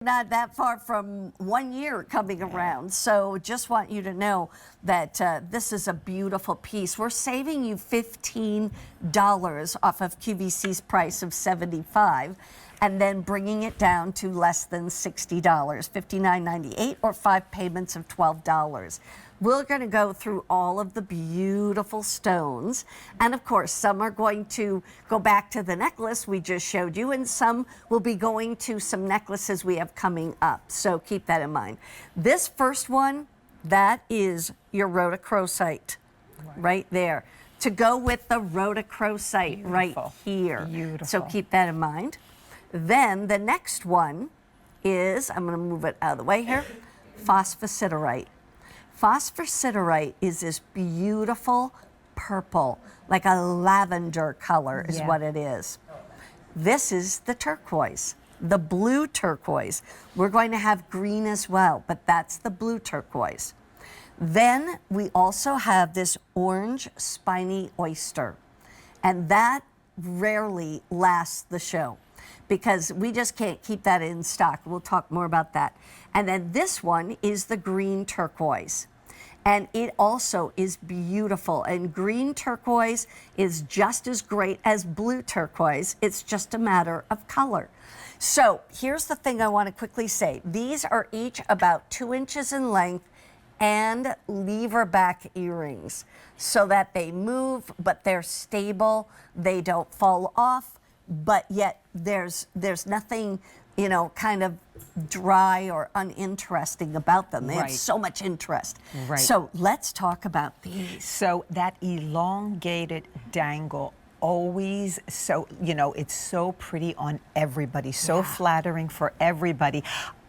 Not that far from 1 year coming around. So just want you to know that this is a beautiful piece. We're saving you $15 off of QVC's price of $75 and then bringing it down to less than $60, $59.98 or 5 payments of $12. We're going to go through all of the beautiful stones. And of course, some are going to go back to the necklace we just showed you, and some will be going to some necklaces we have coming up. So keep that in mind. This first one, that is your rhodochrosite right there. To go with the rhodochrosite right here. Beautiful. So keep that in mind. Then the next one is, I'm going to move it out of the way here, phosphosiderite. Phosphosiderite is this beautiful purple, like a lavender color is what it is. This is the turquoise, the blue turquoise. We're going to have green as well, but that's the blue turquoise. Then we also have this orange spiny oyster, and that rarely lasts the show because we just can't keep that in stock. We'll talk more about that. And then this one is the green turquoise. And it also is beautiful. And green turquoise is just as great as blue turquoise. It's just a matter of color. So here's the thing I want to quickly say. These are each about 2 inches in length and leverback earrings so that they move, but they're stable. They don't fall off, but yet there's nothing, you know, kind of dry or uninteresting about them. They have so much interest. So let's talk about these. So that elongated dangle, always so, you know, it's so pretty on everybody, so flattering for everybody.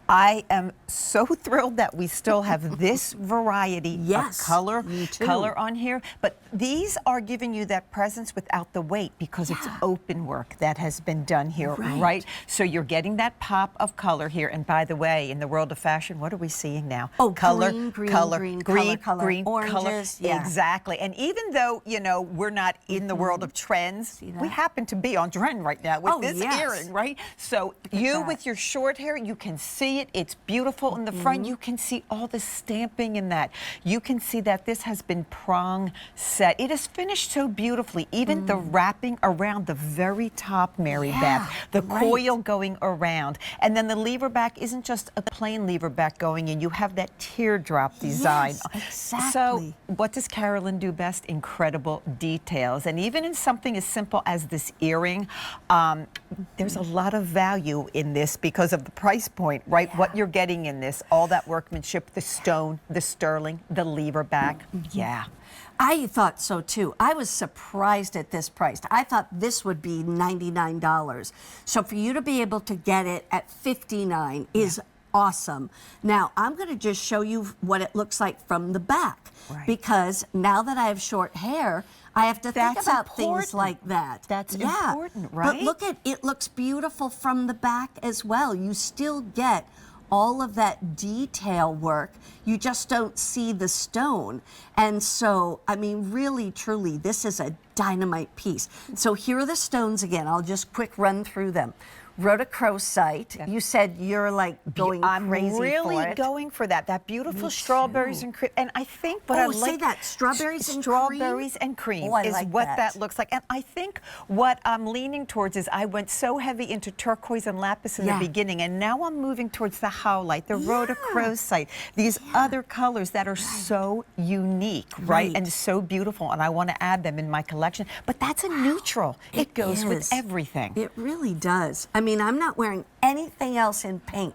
I am so thrilled that we still have this variety of color on here, but these are giving you that presence without the weight because it's open work that has been done here, right? So you're getting that pop of color here. And by the way, in the world of fashion, what are we seeing now? Oh, color, green, oranges, exactly. And even though, you know, we're not in the world of trends, we happen to be on trend right now with this earring, right? So you with your short hair, you can see it. It's beautiful in the front. You can see all the stamping in that. You can see that this has been prong set. It is finished so beautifully. Even the wrapping around the very top, Mary Beth, the coil going around. And then the leverback isn't just a plain leverback going in. You have that teardrop design. So what does Carolyn do best? Incredible details. And even in something as simple as this earring, there's a lot of value in this because of the price point, right? What you're getting in this, all that workmanship, the stone, the sterling, the leverback. I thought so too. I was surprised at this price. I thought this would be $99. So for you to be able to get it at $59 is awesome. Now, I'm going to just show you what it looks like from the back because now that I have short hair, I have to think about things like that. That's important, right? But look at it, looks beautiful from the back as well. You still get all of that detail work. You just don't see the stone. And so, I mean, really, truly, this is a dynamite piece. So here are the stones again. I'll just quick run through them. Rhodochrosite. You said you're like going crazy for it. I'm really going for that. That beautiful strawberries and cream. And I think what I like. Say that strawberries and cream is what that looks like. And I think what I'm leaning towards is I went so heavy into turquoise and lapis in the beginning, and now I'm moving towards the howlite, the rhodochrosite, these other colors that are so unique, right? And so beautiful. And I want to add them in my collection. But that's a neutral. It goes with everything. It really does. I mean, I'm not wearing anything else in pink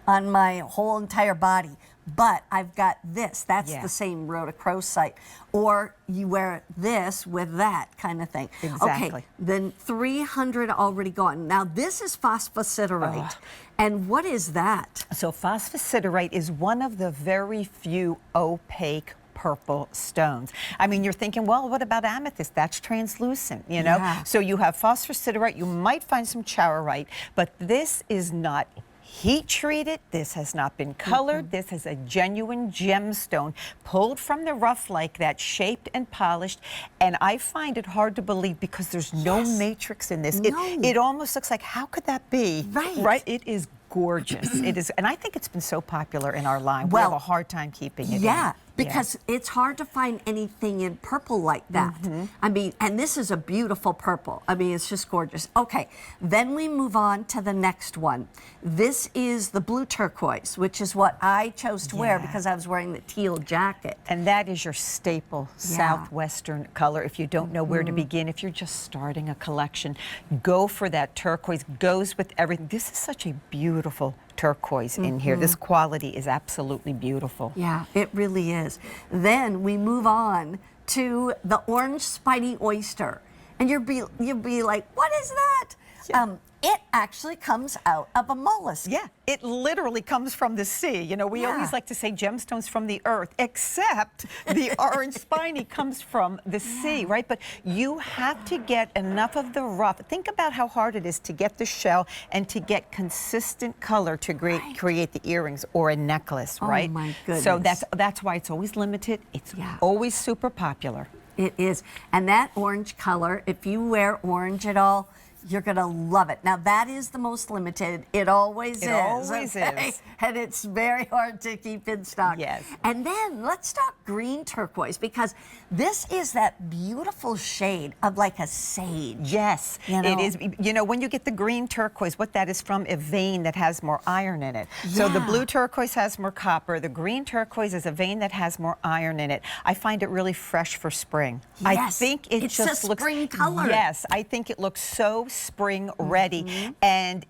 on my whole entire body, but I've got this. That's the same rhodochrosite. Or you wear this with that kind of thing. Okay, then 300 already gone. Now, this is phosphosiderite. And what is that? So phosphosiderite is one of the very few opaque purple stones. I mean, you're thinking, well, what about amethyst? That's translucent, you know? So you have phosphosiderite, you might find some charoite, but this is not heat treated. This has not been colored. This is a genuine gemstone pulled from the rough like that, shaped and polished. And I find it hard to believe because there's no matrix in this. It almost looks like, how could that be? Right. Right? It is gorgeous. It is, and I think it's been so popular in our line. We have a hard time keeping it in. Because it's hard to find anything in purple like that. I mean, and this is a beautiful purple. I mean, it's just gorgeous. Okay, then we move on to the next one. This is the blue turquoise, which is what I chose to wear because I was wearing the teal jacket. And that is your staple southwestern color. If you don't know where to begin, if you're just starting a collection, go for that turquoise. Goes with everything. This is such a beautiful turquoise in here. This quality is absolutely beautiful. Yeah, it really is. Then we move on to the orange spiny oyster. And you'll be like, what is that? It actually comes out of a mollusk. Yeah, it literally comes from the sea. You know, we always like to say gemstones from the earth, except the orange spiny comes from the sea, right? But you have to get enough of the rough. Think about how hard it is to get the shell and to get consistent color to create the earrings or a necklace, right? Oh my goodness. So that's why it's always limited. It's always super popular. It is. And that orange color, if you wear orange at all, you're going to love it. Now, that is the most limited. It always is. It always is. And it's very hard to keep in stock. Yes. And then let's talk green turquoise, because this is that beautiful shade of like a sage. Yes, it is. You know, when you get the green turquoise, what that is from a vein that has more iron in it. So the blue turquoise has more copper. The green turquoise is a vein that has more iron in it. I find it really fresh for spring. Yes. I think it it's just a looks spring color. Yes, I think it looks so spring ready. And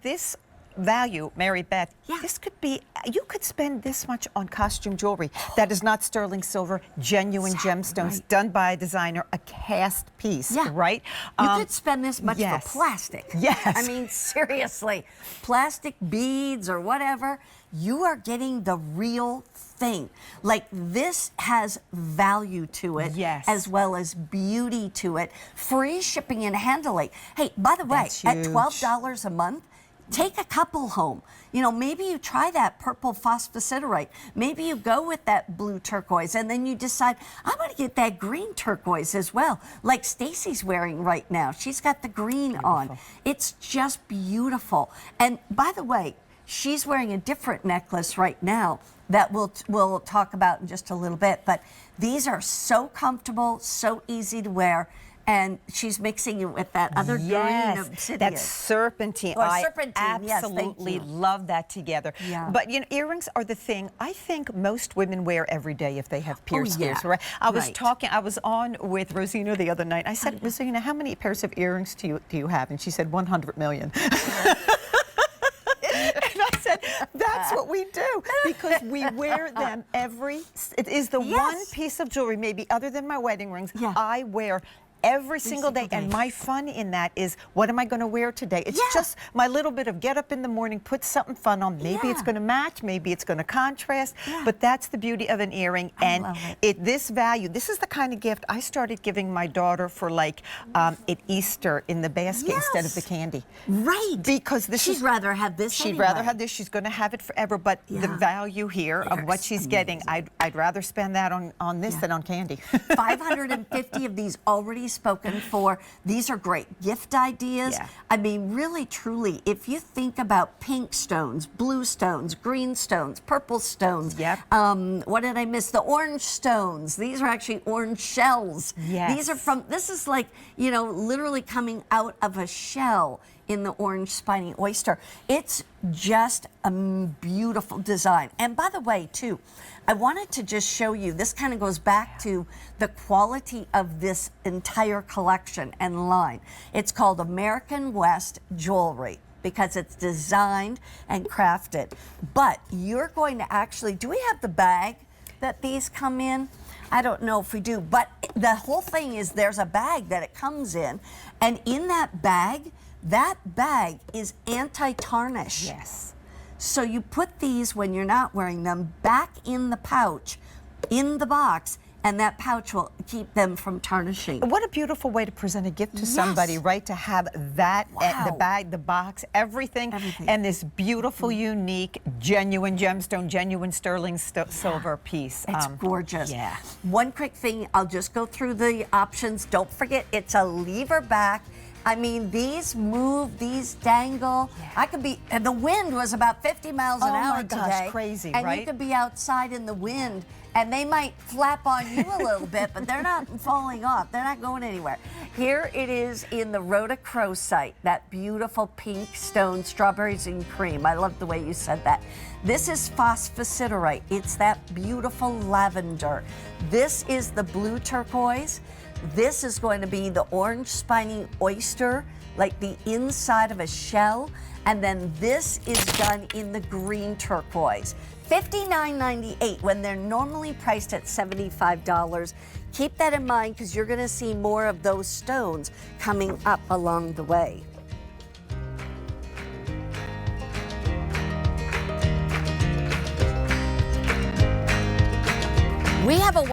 this value, Mary Beth, this could be, you could spend this much on costume jewelry that is not sterling silver, genuine gemstones, done by a designer, a cast piece, right? You could spend this much for plastic. Yes. I mean, seriously, plastic beads or whatever, you are getting the real thing. Like, this has value to it, as well as beauty to it. Free shipping and handling. Hey, by the way, at $12 a month, take a couple home. You know, maybe you try that purple phosphosiderite. Maybe you go with that blue turquoise, and then you decide, I'm going to get that green turquoise as well, like Stacy's wearing right now. She's got the green on. It's just beautiful. And by the way, she's wearing a different necklace right now that we'll talk about in just a little bit. But these are so comfortable, so easy to wear. And she's mixing it with that other green obsidian. That's serpentine. I absolutely love that together. But you know, earrings are the thing I think most women wear every day if they have pierced ears. Right? I was on with Rosina the other night. I said, Rosina, how many pairs of earrings do you have? And she said 100 million. That's what we do, because we wear them it is the one piece of jewelry, maybe other than my wedding rings, I wear every single day. And my fun in that is, what am I going to wear today? It's just my little bit of get up in the morning, put something fun on. Maybe it's going to match, maybe it's going to contrast, but that's the beauty of an earring. And this value, this is the kind of gift I started giving my daughter for like at Easter in the basket instead of the candy. Right. Because she'd rather have this. She'd rather have this. She's going to have it forever. But the value here of what she's getting, I'd rather spend that on this than on candy. 550 of these already spoken for. These are great gift ideas. I mean, really, truly, if you think about pink stones, blue stones, green stones, purple stones, what did I miss? The orange stones. These are actually orange shells. These are from, this is like, you know, literally coming out of a shell in the orange spiny oyster. It's just a beautiful design. And by the way, too, I wanted to just show you, this kind of goes back to the quality of this entire collection and line. It's called American West Jewelry, because it's designed and crafted. But you're going to actually, do we have the bag that these come in? I don't know if we do, but the whole thing is there's a bag that it comes in, and in that bag is anti-tarnish. So you put these, when you're not wearing them, back in the pouch, in the box, and that pouch will keep them from tarnishing. What a beautiful way to present a gift to somebody, right? To have that, the bag, the box, everything. And this beautiful, unique, genuine gemstone, genuine sterling silver piece. It's gorgeous. One quick thing, I'll just go through the options. Don't forget, it's a lever back. I mean, these move, these dangle. I could be, and the wind was about 50 miles an hour my gosh, today. crazy, and right? you could be outside in the wind, and they might flap on you a little bit, but they're not falling off. They're not going anywhere. Here it is in the rhodochrosite, that beautiful pink stone, strawberries and cream. I love the way you said that. This is phosphosiderite. It's that beautiful lavender. This is the blue turquoise. This is going to be the orange spiny oyster, like the inside of a shell. And then this is done in the green turquoise. $59.98 when they're normally priced at $75. Keep that in mind because you're going to see more of those stones coming up along the way. We have a